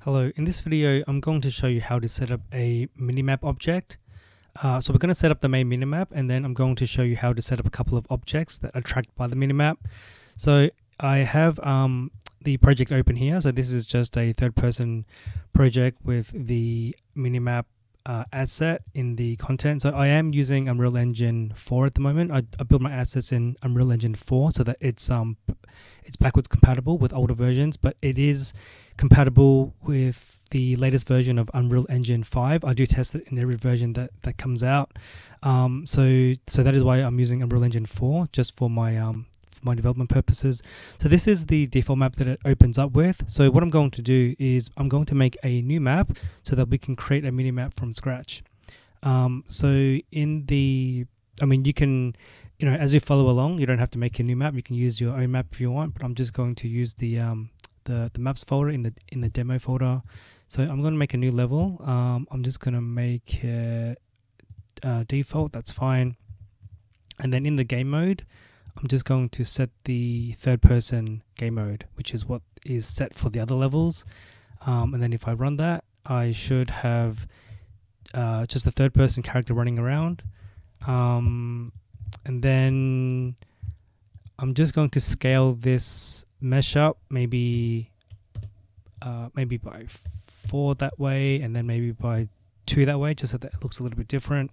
Hello, in this video I'm going to show you how to set up a minimap object. So we're going to set up the main minimap, and then I'm going to show you how to set up a couple of objects that are tracked by the minimap. So I have the project open here. So this is just a third-person project with the minimap asset in the content. So I am using Unreal Engine 4 at the moment. I build my assets in Unreal Engine 4 so that it's backwards compatible with older versions, but it is compatible with the latest version of Unreal Engine 5. I do test it in every version that comes out. So that is why I'm using Unreal Engine 4 just for my development purposes. So this is the default map that it opens up with. So what I'm going to do is I'm going to make a new map so that we can create a mini map from scratch. So in the, you can, as you follow along, you don't have to make a new map. You can use your own map if you want, but I'm just going to use the maps folder in the demo folder. So I'm going to make a new level. I'm just going to make it default. That's fine. And then in the game mode, I'm just going to set the third person game mode, which is what is set for the other levels. And then if I run that, I should have just the third person character running around. And then I'm just going to scale this mesh up, maybe by 4 that way, and then maybe by 2 that way, just so that it looks a little bit different.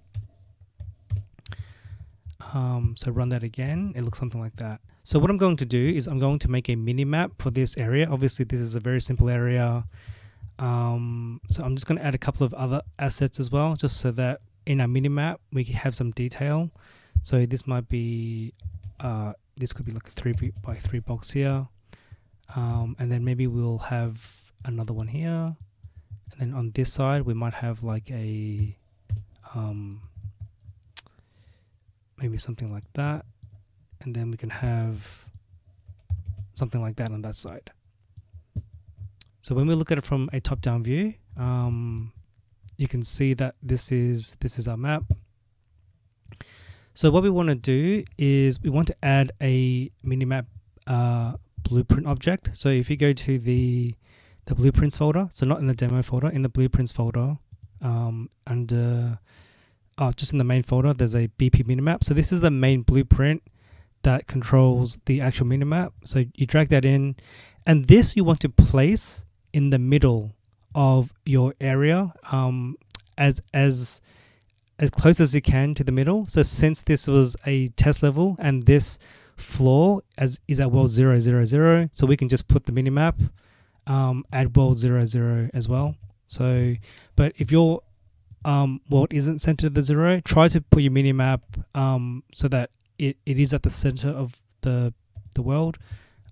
So run that again, it looks something like that. So what I'm going to do is I'm going to make a mini map for this area. Obviously this is a very simple area. So I'm just going to add a couple of other assets as well, just so that in our mini map we have some detail. So this might be, this could be like a 3x3 box here. And then maybe we'll have another one here. And then on this side we might have like a, maybe something like that, and then we can have something like that on that side. So when we look at it from a top-down view, you can see that this is our map. So what we want to do is we want to add a minimap blueprint object. So if you go to the blueprints folder, so not in the demo folder, in the blueprints folder, under just in the main folder, there's a BP minimap. So this is the main blueprint that controls the actual minimap. So you drag that in, and this you want to place in the middle of your area, as close as you can to the middle. So since this was a test level and this floor is at world 000, so we can just put the minimap at world 00 as well. So, but if your world isn't centered at the 0, try to put your minimap so that it is at the center of the world,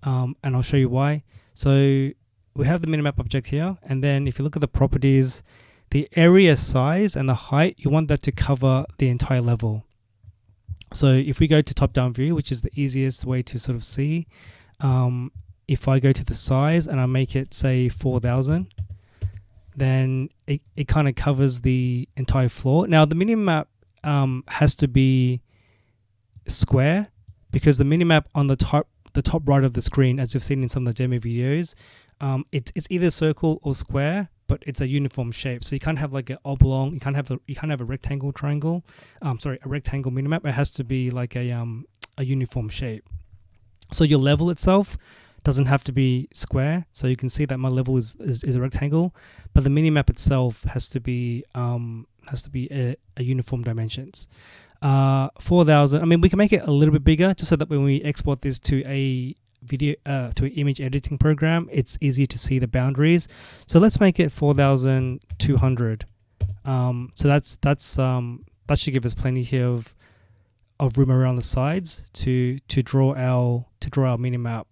and I'll show you why. So we have the minimap object here, and then if you look at the properties, the area size and the height, you want that to cover the entire level. So if we go to top-down view, which is the easiest way to sort of see, if I go to the size and I make it say 4,000, then it kind of covers the entire floor. Now the minimap has to be square, because the minimap on the top right of the screen, as you've seen in some of the demo videos, it's either circle or square, but it's a uniform shape. So you can't have like an oblong, you can't have a rectangle triangle. A rectangle minimap. It has to be like a uniform shape. So your level itself doesn't have to be square. So you can see that my level is a rectangle, but the minimap itself has to be a uniform dimensions. 4,000. We can make it a little bit bigger, just so that when we export this to a video to an image editing program, it's easy to see the boundaries. So let's make it 4,200. So that should give us plenty here of room around the sides to draw our minimap.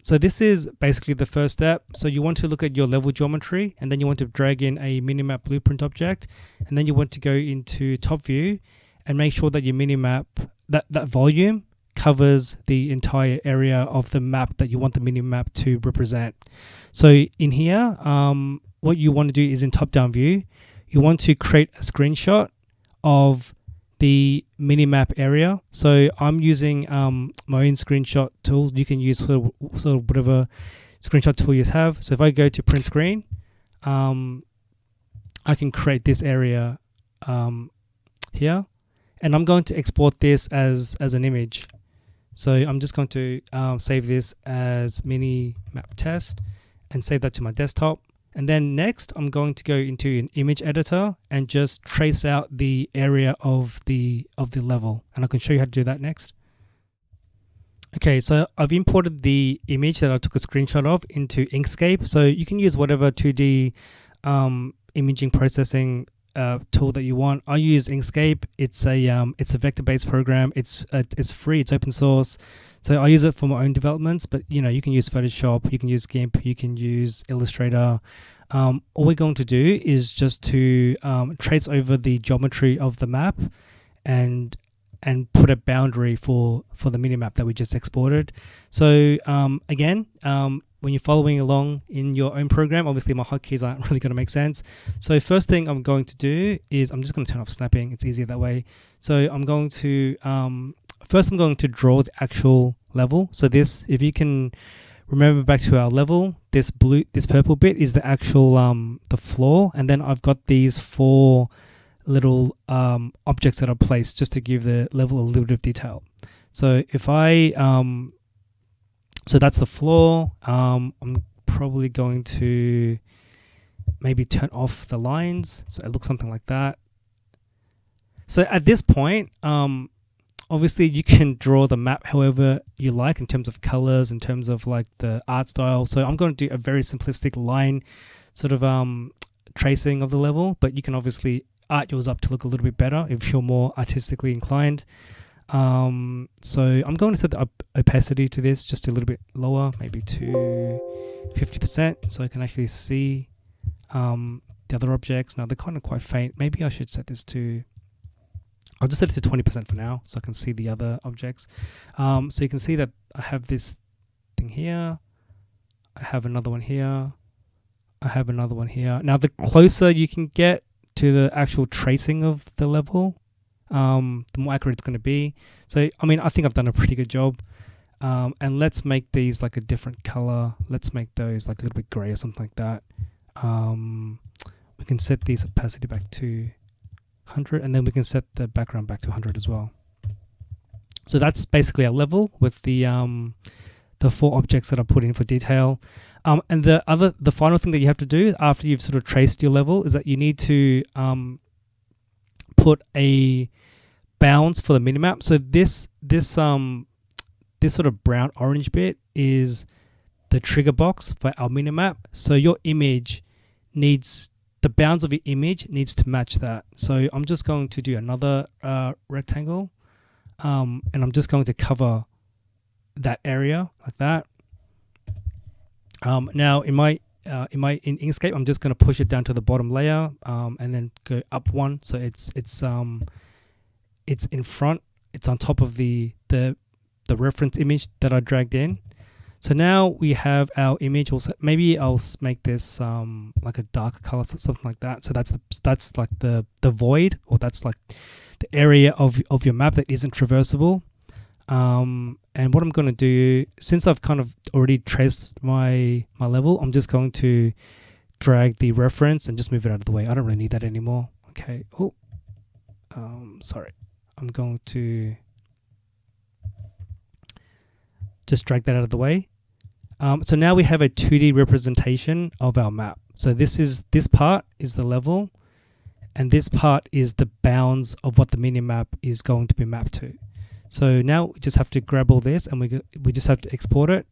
So this is basically the first step. So you want to look at your level geometry, and then you want to drag in a minimap blueprint object, and then you want to go into top view and make sure that your minimap, that volume covers the entire area of the map that you want the minimap to represent. So in here, what you want to do is in top-down view, you want to create a screenshot of the minimap area. So I'm using my own screenshot tool. You can use sort of whatever screenshot tool you have. So if I go to print screen, I can create this area here, and I'm going to export this as an image. So I'm just going to save this as Minimap test and save that to my desktop. And then next, I'm going to go into an image editor and just trace out the area of the level. And I can show you how to do that next. Okay, so I've imported the image that I took a screenshot of into Inkscape. So you can use whatever 2D imaging processing tool that you want. I use Inkscape. It's a vector-based program. It's free. It's open source. So I use it for my own developments. But you can use Photoshop. You can use GIMP. You can use Illustrator. All we're going to do is just to trace over the geometry of the map and put a boundary for the minimap that we just exported. So again, when you're following along in your own program, obviously my hotkeys aren't really going to make sense. So first thing I'm going to do is I'm just going to turn off snapping. It's easier that way. So I'm going to first I'm going to draw the actual level. So this, if you can remember back to our level, this purple bit is the actual the floor, and then I've got these 4 little objects that are placed just to give the level a little bit of detail. So if I so that's the floor. I'm probably going to maybe turn off the lines so it looks something like that. So at this point, obviously you can draw the map however you like in terms of colors, in terms of like the art style. So I'm going to do a very simplistic line sort of tracing of the level, but you can obviously art yours up to look a little bit better if you're more artistically inclined. So I'm going to set the opacity to this just a little bit lower, maybe to 50%, so I can actually see the other objects. Now they're kind of quite faint. Maybe I should set this to, I'll just set it to 20% for now so I can see the other objects. So you can see that I have this thing here, I have another one here, I have another one here. Now the closer you can get to the actual tracing of the level, the more accurate it's going to be. So I mean, I think I've done a pretty good job. And let's make these like a different color. Let's make those like a little bit gray or something like that. We can set these opacity back to 100, and then we can set the background back to 100 as well. So that's basically our level with the 4 objects that I put in for detail. And the final thing that you have to do after you've sort of traced your level is that you need to put a bounds for the minimap. So this sort of brown orange bit is the trigger box for our minimap. So your image needs, the bounds of your image needs to match that. So I'm just going to do another rectangle, and I'm just going to cover that area like that. Now in Inkscape, I'm just going to push it down to the bottom layer, and then go up 1. So it's in front. It's on top of the reference image that I dragged in. So now we have our image. Also, maybe I'll make this like a darker color, something like that. So that's like the void, or that's like the area of your map that isn't traversable. And what I'm going to do, since I've kind of already traced my level, I'm just going to drag the reference and just move it out of the way. I don't really need that anymore. Okay. Oh, sorry. I'm going to just drag that out of the way. So now we have a 2D representation of our map. So this part is the level, and this part is the bounds of what the minimap is going to be mapped to. So now we just have to grab all this, and we just have to export it.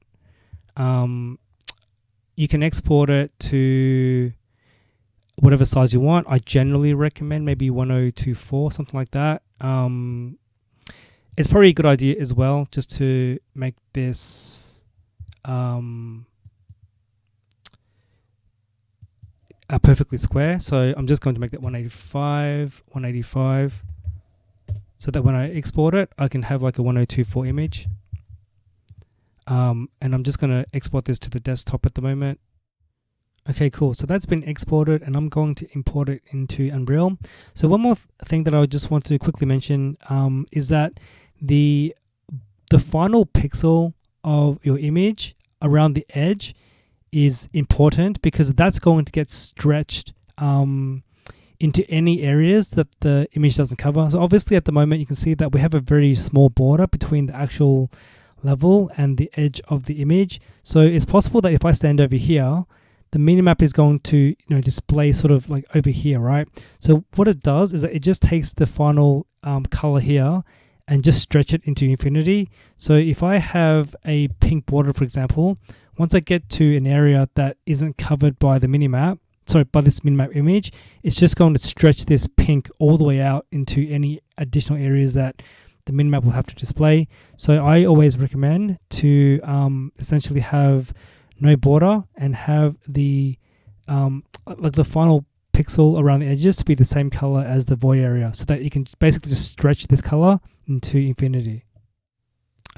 You can export it to whatever size you want. I generally recommend maybe 1024, something like that. It's probably a good idea as well just to make this perfectly square. So I'm just going to make that 185, so that when I export it, I can have like a 1024 image. And I'm just going to export this to the desktop at the moment. Okay, cool. So that's been exported, and I'm going to import it into Unreal. So one more thing that I just want to quickly mention is that the final pixel of your image around the edge is important because that's going to get stretched into any areas that the image doesn't cover. So obviously at the moment you can see that we have a very small border between the actual level and the edge of the image. So it's possible that if I stand over here, the minimap is going to display sort of like over here, right? So what it does is that it just takes the final color here and just stretch it into infinity. So if I have a pink border, for example, once I get to an area that isn't covered by the minimap, by this minimap image, it's just going to stretch this pink all the way out into any additional areas that the minimap will have to display. So I always recommend to essentially have no border and have the like the final pixel around the edges to be the same color as the void area, so that you can basically just stretch this color into infinity.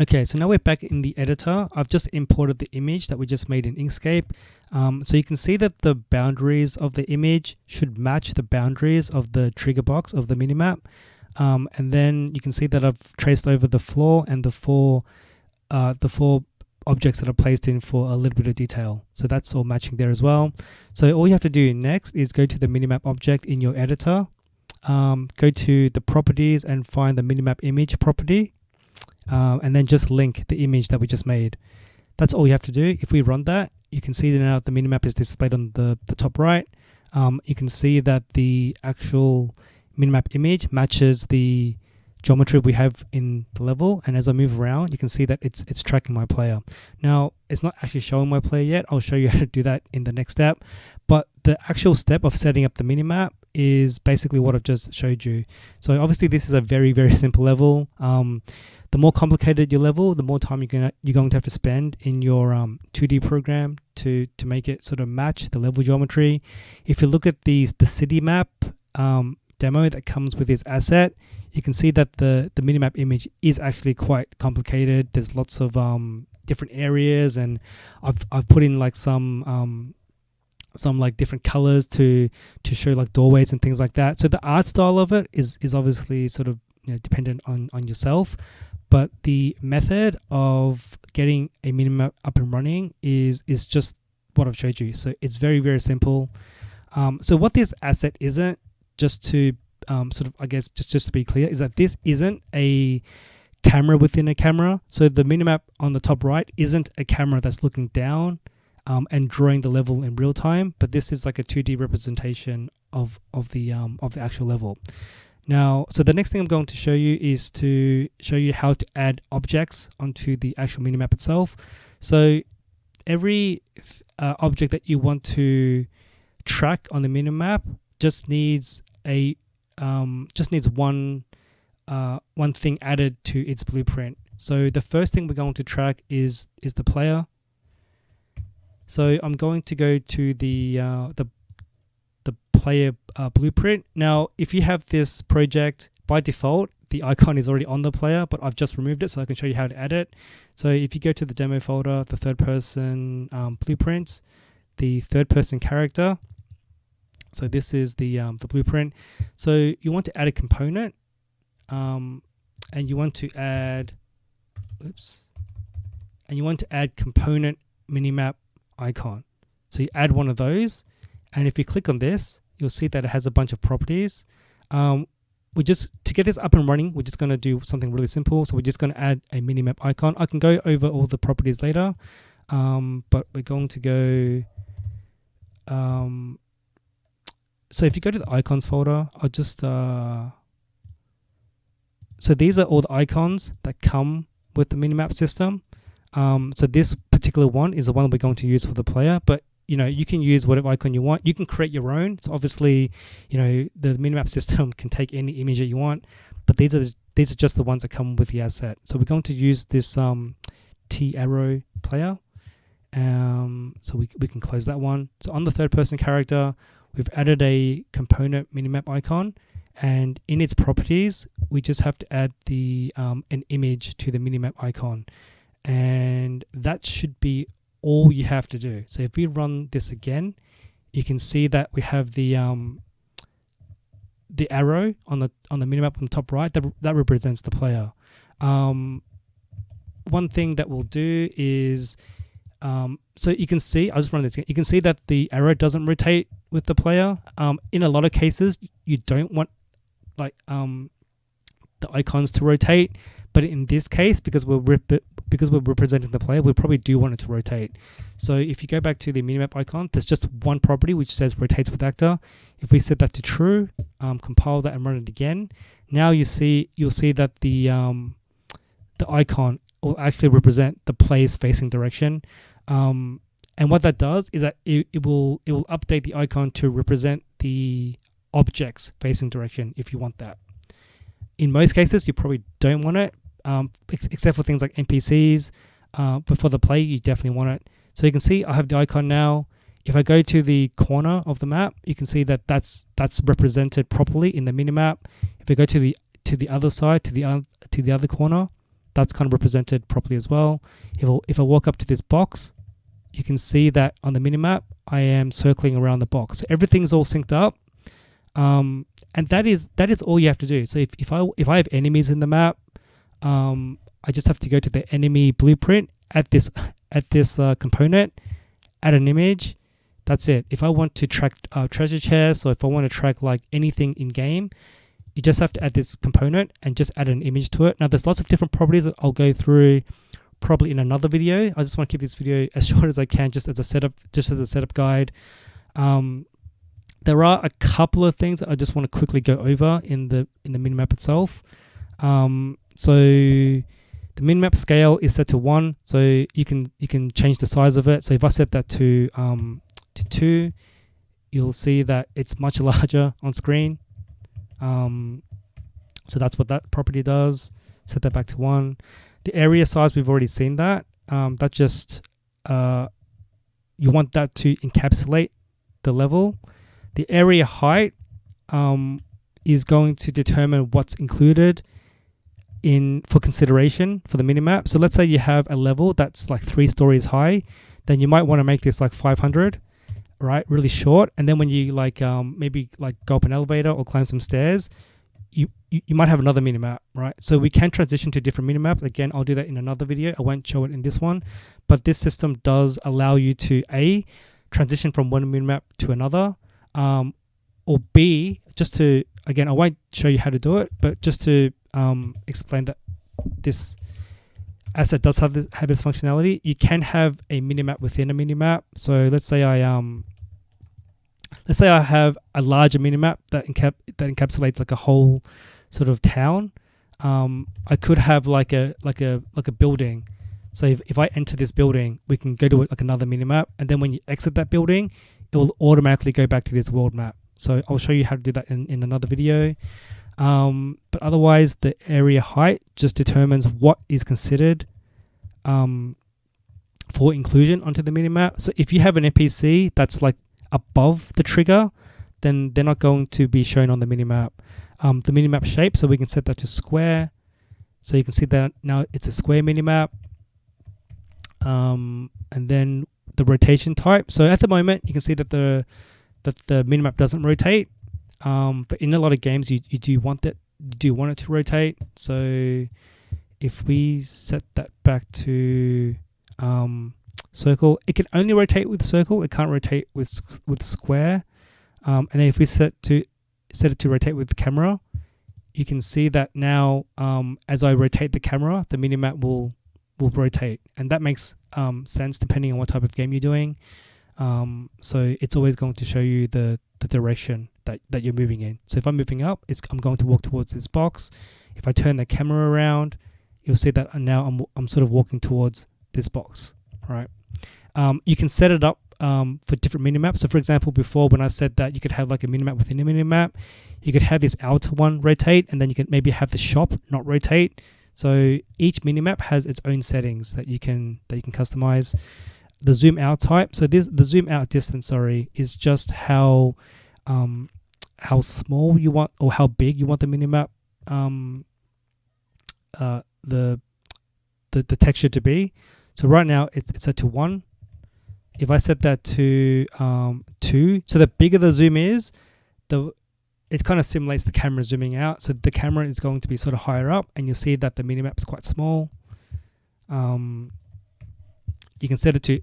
Okay, so now we're back in the editor. I've just imported the image that we just made in Inkscape. So you can see that the boundaries of the image should match the boundaries of the trigger box of the minimap. And then you can see that I've traced over the floor and the four objects that are placed in for a little bit of detail. So that's all matching there as well. So all you have to do next is go to the minimap object in your editor, go to the properties and find the minimap image property, and then just link the image that we just made. That's all you have to do. If we run that, you can see that now the minimap is displayed on the top right. You can see that the actual minimap image matches the geometry we have in the level, and as I move around you can see that it's tracking my player. Now it's not actually showing my player yet. I'll show you how to do that in the next step, but the actual step of setting up the minimap is basically what I've just showed you. So obviously this is a very, very simple level. The more complicated your level, the more time you're going to have to spend in your 2D program to make it sort of match the level geometry. If you look at the city map demo that comes with this asset, you can see that the minimap image is actually quite complicated. There's lots of different areas, and I've put in like some like different colors to show like doorways and things like that. So the art style of it is obviously sort of dependent on yourself, but the method of getting a minimap up and running is just what I've showed you. So it's very, very simple. So what this asset isn't, just to sort of, I guess, just to be clear, is that this isn't a camera within a camera. So the minimap on the top right isn't a camera that's looking down and drawing the level in real time, but this is like a 2D representation of the actual level. Now, so the next thing I'm going to show you is to show you how to add objects onto the actual minimap itself. So every object that you want to track on the minimap just needs one thing added to its blueprint. So the first thing we're going to track is the player. So I'm going to go to the player blueprint. Now, if you have this project, by default, the icon is already on the player, but I've just removed it so I can show you how to add it. So if you go to the demo folder, the third person blueprints, the third person character. So this is the blueprint. So you want to add a component, and you want to add, component minimap icon. So you add one of those, and if you click on this, you'll see that it has a bunch of properties. To get this up and running, we're just going to do something really simple. So we're just going to add a minimap icon. I can go over all the properties later, but we're going to go. So if you go to the icons folder, I'll just. So these are all the icons that come with the minimap system. So this particular one is the one we're going to use for the player, but you can use whatever icon you want. You can create your own. So obviously, the minimap system can take any image that you want, but these are just the ones that come with the asset. So we're going to use this T arrow player. So we can close that one. So on the third person character, we've added a component minimap icon, and in its properties, we just have to add the an image to the minimap icon, and that should be all you have to do. So if we run this again, you can see that we have the arrow on the minimap on the top right that represents the player. One thing that we'll do is So you can see, I'll just run this again. You can see that the arrow doesn't rotate with the player. In a lot of cases, you don't want like the icons to rotate, but in this case, because we're representing the player, we probably do want it to rotate. So if you go back to the minimap icon, there's just one property which says rotates with actor. If we set that to true, compile that and run it again, now you'll see that the icon will actually represent the player's facing direction. And what that does is that it will update the icon to represent the object's facing direction if you want that. In most cases, you probably don't want it, except for things like NPCs. But for the player, you definitely want it. So you can see I have the icon now. If I go to the corner of the map, you can see that that's represented properly in the minimap. If I go to the other side, to the other corner, that's kind of represented properly as well. If I walk up to this box, you can see that on the minimap, I am circling around the box. So everything's all synced up. And that is all you have to do. So if I have enemies in the map, I just have to go to the enemy blueprint at this component, add an image. That's it. If I want to track treasure chests, or if I want to track like anything in game, you just have to add this component and just add an image to it. Now there's lots of different properties that I'll go through probably in another video. I just want to keep this video as short as I can, just as a setup guide. There are a couple of things that I just want to quickly go over in the minimap itself. So the minimap scale is set to 1, so you can change the size of it. So if I set that to 2, you'll see that it's much larger on screen. So that's what that property does. Set that back to 1. The area size, we've already seen that. That just you want that to encapsulate the level. The area height is going to determine what's included for consideration for the minimap. So let's say you have a level that's like 3 stories high, then you might want to make this like 500, right? Really short. And then when you like maybe like go up an elevator or climb some stairs, you might have another minimap, right? So we can transition to different minimaps. Again, I'll do that in another video. I won't show it in this one, but this system does allow you to transition from one minimap to another, or B, just to, again, I won't show you how to do it, but just to explain that this asset does have this functionality. You can have a minimap within a minimap. So let's say I have a larger minimap that encapsulates like a whole sort of town. I could have like a building. So if I enter this building, we can go to like another minimap, and then when you exit that building, it will automatically go back to this world map. So I'll show you how to do that in another video. But otherwise, the area height just determines what is considered for inclusion onto the minimap. So if you have an NPC that's like above the trigger, then they're not going to be shown on the minimap. The minimap shape, so we can set that to square. So you can see that now it's a square minimap. And then the rotation type. So at the moment, you can see that the minimap doesn't rotate. But in a lot of games, you do want it to rotate. So if we set that back to circle, it can only rotate with circle. It can't rotate with square. And then if we set it to rotate with the camera, you can see that now as I rotate the camera, the minimap will rotate, and that makes sense depending on what type of game you're doing. So it's always going to show you the direction that you're moving in. So if I'm moving up, I'm going to walk towards this box. If I turn the camera around, you'll see that now I'm sort of walking towards this box, right? You can set it up for different minimaps. So for example, before when I said that you could have like a minimap within a minimap, you could have this outer one rotate, and then you can maybe have the shop not rotate. So each minimap has its own settings that you can customize. The zoom out type. So the zoom out distance, is just how small you want or how big you want the minimap, the texture to be. So right now it's set to 1. If I set that to 2, so the bigger the zoom is, it kind of simulates the camera zooming out. So the camera is going to be sort of higher up, and you'll see that the minimap is quite small. you can set it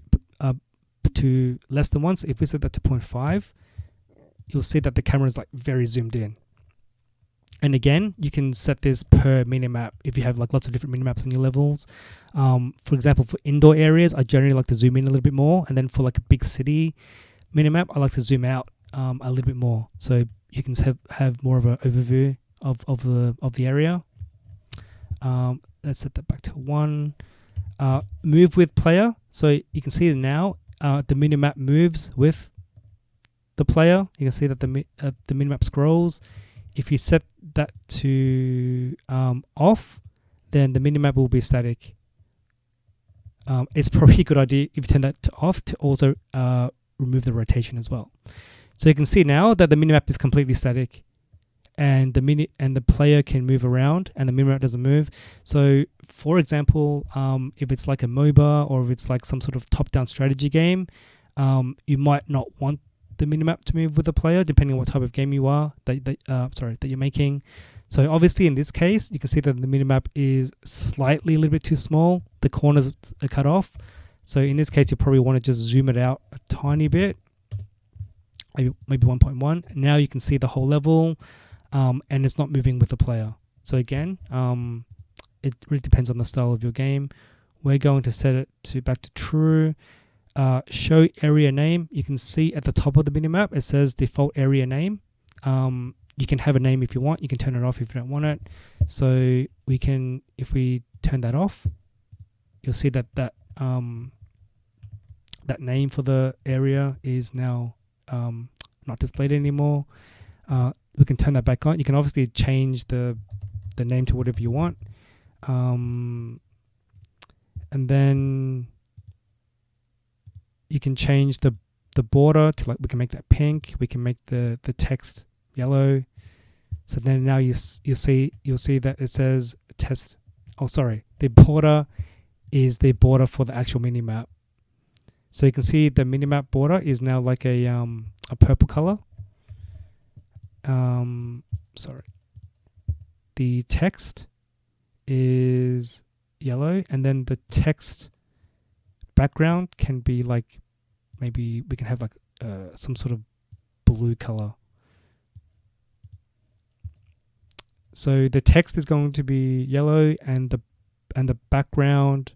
to less than 1. So if we set that to 0.5, you'll see that the camera is like very zoomed in. And again, you can set this per minimap if you have like lots of different minimaps in your levels. For example, for indoor areas, I generally like to zoom in a little bit more. And then for like a big city minimap, I like to zoom out a little bit more. So you can have more of an overview of the area. Let's set that back to 1. Move with player. So you can see now the minimap moves with the player. You can see that the minimap scrolls. If you set that to off, then the minimap will be static. It's probably a good idea if you turn that to off to also remove the rotation as well. So you can see now that the minimap is completely static, and the player can move around, and the minimap doesn't move. So, for example, if it's like a MOBA or if it's like some sort of top-down strategy game, you might not want the minimap to move with the player, depending on what type of game you are that you're making. So obviously in this case, you can see that the minimap is slightly a little bit too small. The corners are cut off. So in this case, you probably want to just zoom it out a tiny bit, maybe 1.1. Now you can see the whole level, and it's not moving with the player. So again, it really depends on the style of your game. We're going to set it to back to true. Show area name. You can see at the top of the minimap it says default area name. You can have a name if you want. You can turn it off if you don't want it. So we can, if we turn that off, you'll see that that name for the area is now not displayed anymore. We can turn that back on. You can obviously change the name to whatever you want, and then you can change the border to, like, we can make that pink. We can make the text yellow. So then now you'll see that it says test. Oh, sorry. The border is the border for the actual minimap. So you can see the minimap border is now like a purple color. Sorry. The text is yellow, and then the text background can be like, maybe we can have like some sort of blue color. So the text is going to be yellow, and the background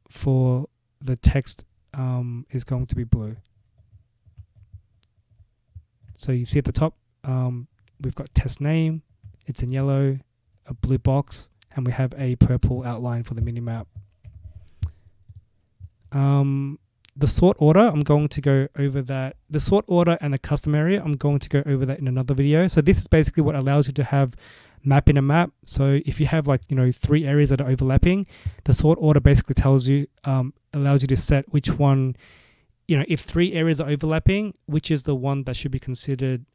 for the text is going to be blue. So you see at the top, we've got test name, it's in yellow, a blue box, and we have a purple outline for the minimap. The sort order, I'm going to go over that. The sort order and the custom area, I'm going to go over that in another video. So this is basically what allows you to have map in a map. So if you have, like, 3 areas that are overlapping, the sort order basically tells you, allows you to set which one, if 3 areas are overlapping, which is the one that should be considered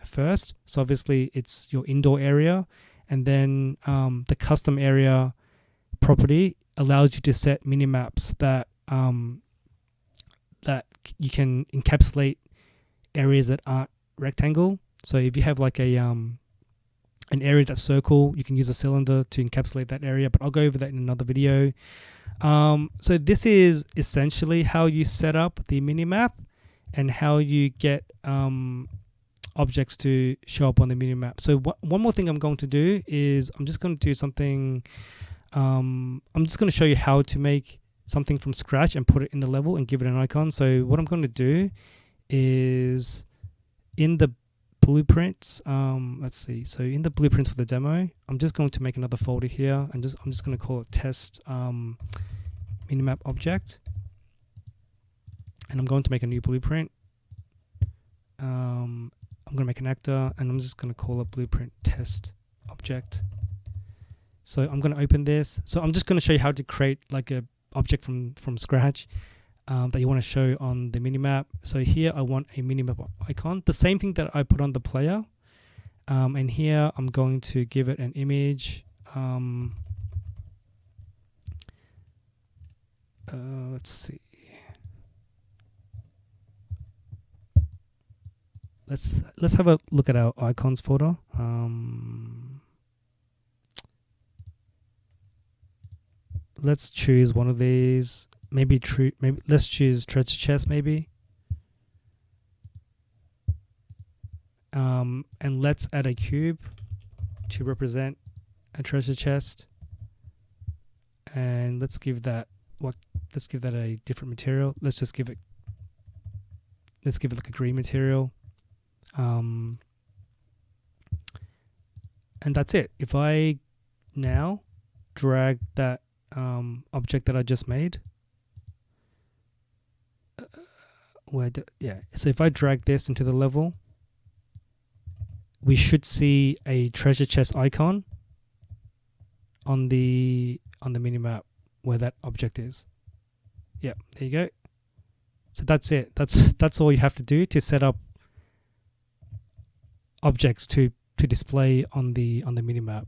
first. So obviously it's your indoor area, and then the custom area property allows you to set minimaps that that you can encapsulate areas that aren't rectangle. So if you have like an area that's circle, you can use a cylinder to encapsulate that area, but I'll go over that in another video. So this is essentially how you set up the minimap and how you get objects to show up on the minimap. So one more thing I'm going to do is I'm just going to do something. I'm just going to show you how to make something from scratch and put it in the level and give it an icon. So what I'm going to do is in the blueprints, let's see. So in the blueprints for the demo, I'm just going to make another folder here, and I'm just going to call it test minimap object, and I'm going to make a new blueprint. I'm going to make an actor, and I'm just going to call it blueprint test object. So I'm going to open this. So I'm just going to show you how to create like a object from scratch that you want to show on the minimap. So here I want a minimap icon, the same thing that I put on the player, and here I'm going to give it an image. Let's see. Let's have a look at our icons folder. Let's choose one of these. maybe true. Maybe let's choose treasure chest maybe. And let's add a cube to represent a treasure chest. And let's give that a different material. Let's give it like a green material. And that's it. If I now drag that object that I just made, so if I drag this into the level, we should see a treasure chest icon on the minimap where that object is. Yeah, there you go. So that's it. That's all you have to do to set up objects to display on the minimap.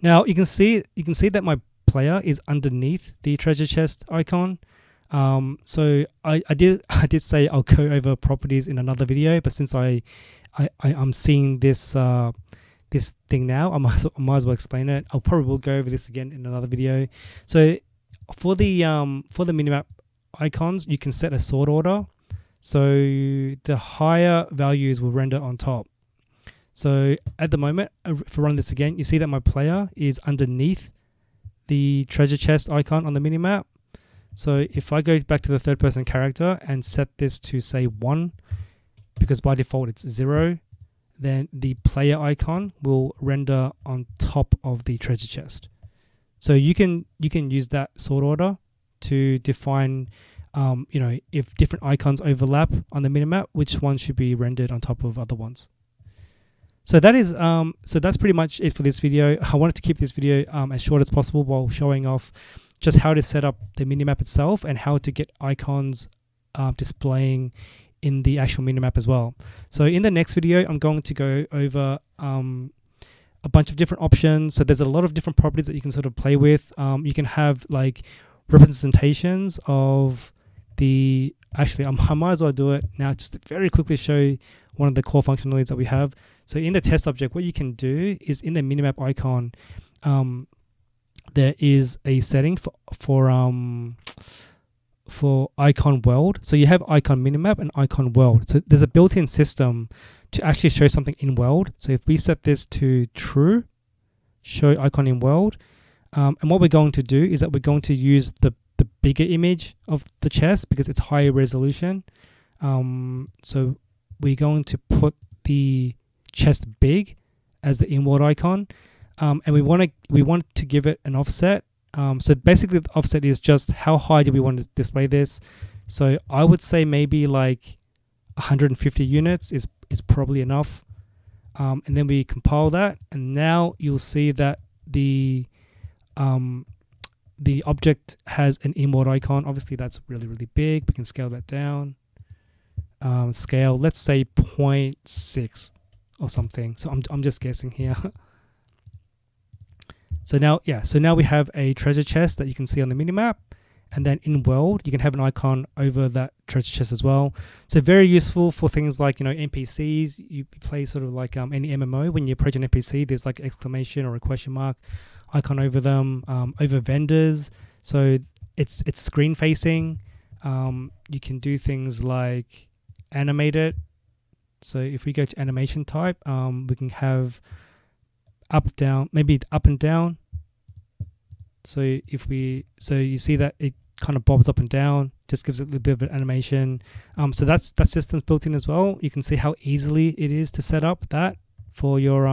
Now you can see that my player is underneath the treasure chest icon. So I did say I'll go over properties in another video, but since I'm seeing this this thing now, I might as well explain it. I'll probably go over this again in another video. So for the minimap icons, you can set a sort order. So the higher values will render on top. So at the moment, if I run this again, you see that my player is underneath the treasure chest icon on the minimap. So if I go back to the third person character and set this to say 1, because by default it's 0, then the player icon will render on top of the treasure chest. So you can use that sort order to define if different icons overlap on the minimap, which one should be rendered on top of other ones. So that is so that's pretty much it for this video. I wanted to keep this video as short as possible while showing off just how to set up the minimap itself and how to get icons displaying in the actual minimap as well. So in the next video, I'm going to go over a bunch of different options. So there's a lot of different properties that you can sort of play with. You can have like representations of the, actually I might as well do it now just to very quickly show one of the core functionalities that we have. So in the test object, what you can do is in the minimap icon, there is a setting for icon world. So you have icon minimap and icon world. So there's a built-in system to actually show something in world. So if we set this to true, show icon in world, and what we're going to do is that we're going to use the bigger image of the chest because it's higher resolution. So we're going to put the chest big as the in world icon, and we want to give it an offset. So basically the offset is just how high do we want to display this. So I would say maybe like 150 units is probably enough. And then we compile that, and now you'll see that the object has an in-world icon. Obviously that's really, really big. We can scale that down. Scale, let's say 0.6 or something. So I'm just guessing here. So now we have a treasure chest that you can see on the minimap, and then in world you can have an icon over that treasure chest as well. So very useful for things like NPCs. You play sort of like any MMO. When you approach an NPC, there's like exclamation or a question mark icon over them. Over vendors, so it's screen facing. You can do things like animate it. So if we go to animation type, we can have up, down, maybe up and down. So you see that it kind of bobs up and down, just gives it a little bit of an animation. So that system's built in as well. You can see how easily it is to set up that for your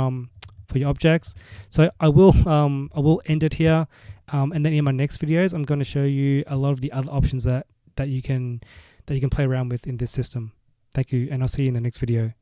objects. So I will end it here, and then in my next videos I'm going to show you a lot of the other options that you can play around with in this system. Thank you, and I'll see you in the next video.